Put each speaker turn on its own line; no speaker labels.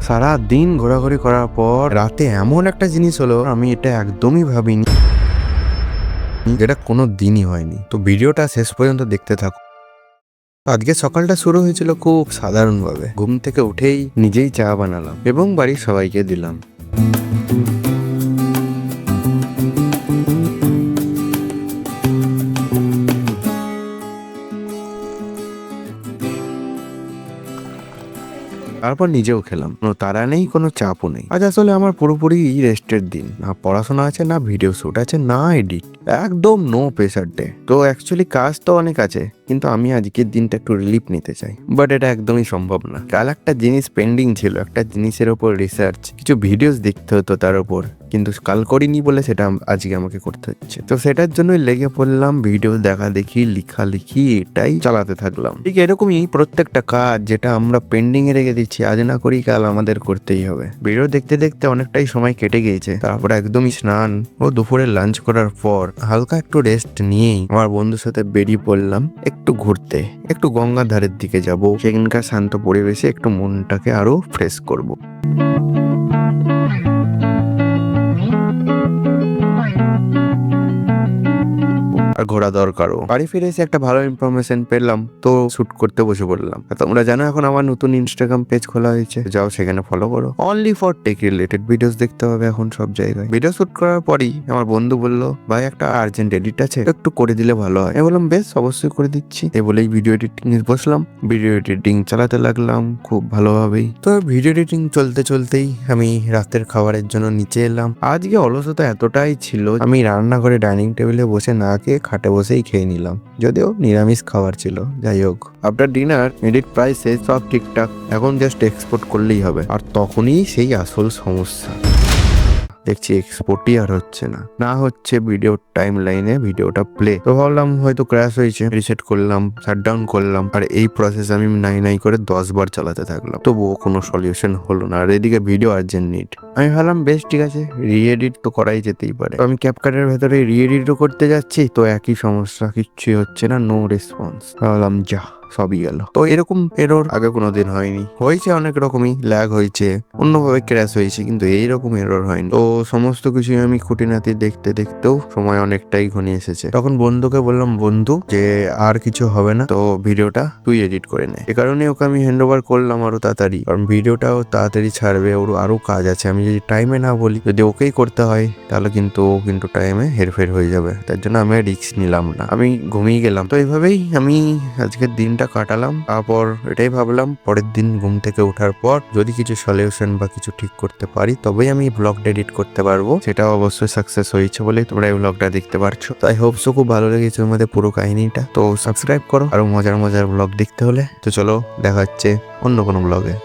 সারা দিন ঘোরাঘুরি করার পর রাতে এমন একটা জিনিস হলো, আমি এটা একদমই ভাবিনি, যেটা কোনো দিনই হয়নি। তো ভিডিওটা শেষ পর্যন্ত দেখতে থাকো। আজকে সকালটা শুরু হয়েছিল খুব সাধারণভাবে। ঘুম থেকে উঠেই নিজেই চা বানালাম এবং বাড়ির সবাইকে দিলাম। তারপর নিজেও খেলাম। কোনো তাড়া নেই, কোনো চাপও নেই। আজ আসলে আমার পুরোপুরি রেস্টের দিন। না পড়াশোনা আছে, না ভিডিও শুট আছে, না এডিট, একদম নো প্রেসার ডে। তো অ্যাকচুয়ালি কাজ তো অনেক আছে, কিন্তু আমি আজকের দিনটা একটু রিলিফ নিতে চাই। বাট এটা একদমই সম্ভব না। কাল একটা জিনিস পেন্ডিং ছিল, একটা জিনিসের ওপর রিসার্চ, কিছু ভিডিওস দেখতে হতো তার উপর, কিন্তু কাল করিনি বলে সেটা আজকে আমাকে করতে হচ্ছে। তো সেটার জন্যই লেগে পড়লাম, ভিডিও দেখা দেখি, লেখালেখি, এটাই চালাতে থাকলাম। ঠিক এরকমই প্রত্যেকটা কাজ যেটা আমরা পেন্ডিং এ রেখে দিচ্ছি, আজ না করি কাল আমাদের করতেই হবে। ভিডিও দেখতে দেখতে অনেকটাই সময় কেটে গিয়েছে। তারপর একদমই স্নান ও দুপুরে লাঞ্চ করার পর হালকা একটু রেস্ট নিয়েই আমার বন্ধুর সাথে বেরিয়ে পড়লাম একটু ঘুরতে। একটু গঙ্গার ধারের দিকে যাব, সেখানকার শান্ত পরিবেশে একটু মনটাকে আরো ফ্রেশ করব। আর ঘোরা দরকারও। বাড়ি ফিরে এসে একটা ভালো ইনফরমেশন পেলাম, তো শুট করতে বসে পড়লাম। তোমরা জানো এখন আমার নতুন ইনস্টাগ্রাম পেজ খোলা হয়েছে, যাও সেখানে ফলো করো। Only for tech related videos দেখতে হবে এখন সব জায়গায়। ভিডিও শুট করার পরই আমার বন্ধু বলল, ভাই একটা আর্জেন্ট এডিট আছে, একটু করে দিলে ভালো হয়। আমি বললাম বেশ, অবশ্যই করে দিচ্ছি। এই বলেই ভিডিও এডিটিং এ বসলাম। ভিডিও এডিটিং চালাতে লাগলাম খুব ভালোভাবেই। তো ভিডিও এডিটিং চলতে চলতেই আমি রাতের খাবারের জন্য নিচে এলাম। আজকে অলসতা এতটাই ছিল, আমি রান্নাঘরে ডাইনিং টেবিলে বসে না খেয়ে খাটে বসেই খেয়ে নিলাম, যদিও নিরামিষ খাবার ছিল। যাই হোক, আফটার ডিনার এডিট প্রায় শেষ, সব ঠিকঠাক। এখন জাস্ট এক্সপোর্ট করলেই হবে। আর তখনই সেই আসল সমস্যা, দেখছি এক্সপোর্টই আর হচ্ছে না। না হচ্ছে ভিডিও টাইম লাইনে ভিডিওটা প্লে। তো ভাবলাম হয়তো ক্র্যাশ হয়েছে, রিসেট করলাম, শাটডাউন করলাম। আর এই প্রসেস আমি নাই করে 10 বার চালাতে থাকলাম, তবুও কোনো সলিউশন হলো না। আর এদিকে ভিডিও আর্জেন্ট নিড। আমি ভাবলাম বেশ ঠিক আছে, রিএডিট তো করাই যেতেই পারে। তো আমি ক্যাপকাটের ভেতরে রিএডিটও করতে যাচ্ছি, তো একই সমস্যা, কিচ্ছুই হচ্ছে না, নো রেসপন্স। ভাবলাম যা, সবই গেল। তো এরকম এরর আগে কোনোদিন হয়নি। হয়েছে অনেক রকমই, ল্যাগ হয়েছে, অন্যভাবে ক্র্যাশ হয়েছে, কিন্তু এইরকম এরর হয়নি। তো সমস্ত কিছু আমি খুঁটিনাটি দেখতে দেখতেও সময় অনেকটাই ঘনিয়ে এসেছে। তখন বন্ধুকে বললাম, বন্ধু যে আর কিছু হবে না, তো ভিডিওটা তুই এডিট করে নে। এ কারণে ওকে আমি হ্যান্ড ওভার করলাম আরো তাড়াতাড়ি, কারণ ভিডিওটাও তাড়াতাড়ি ছাড়বে, ওর আরো কাজ আছে। আমি যদি টাইমে না বলি, যদি ওকেই করতে হয়, তাহলে কিন্তু ও কিন্তু টাইমে হেরফের হয়ে যাবে। তার জন্য আমি রিস্ক নিলাম না, আমি ঘুমিয়ে গেলাম। তো এইভাবেই আমি আজকের দিনটা কাটালাম। তারপর এটাই ভাবলাম, পরের দিন ঘুম থেকে ওঠার পর যদি কিছু সলিউশন বা কিছু ঠিক করতে পারি, তবেই আমি ব্লগটা এডিট করতে পারবো। সেটাও অবশ্যই সাকসেস হয়েছে বলেই তোমরা এই ব্লগটা দেখতে পারছো। তাই হোপ সো খুব ভালো লেগেছে তোমাদের পুরো কাহিনীটা। তো সাবস্ক্রাইব করো আরো মজার মজার ব্লগ দেখতে হলে। তো চলো, দেখা হচ্ছে অন্য কোনো ব্লগে।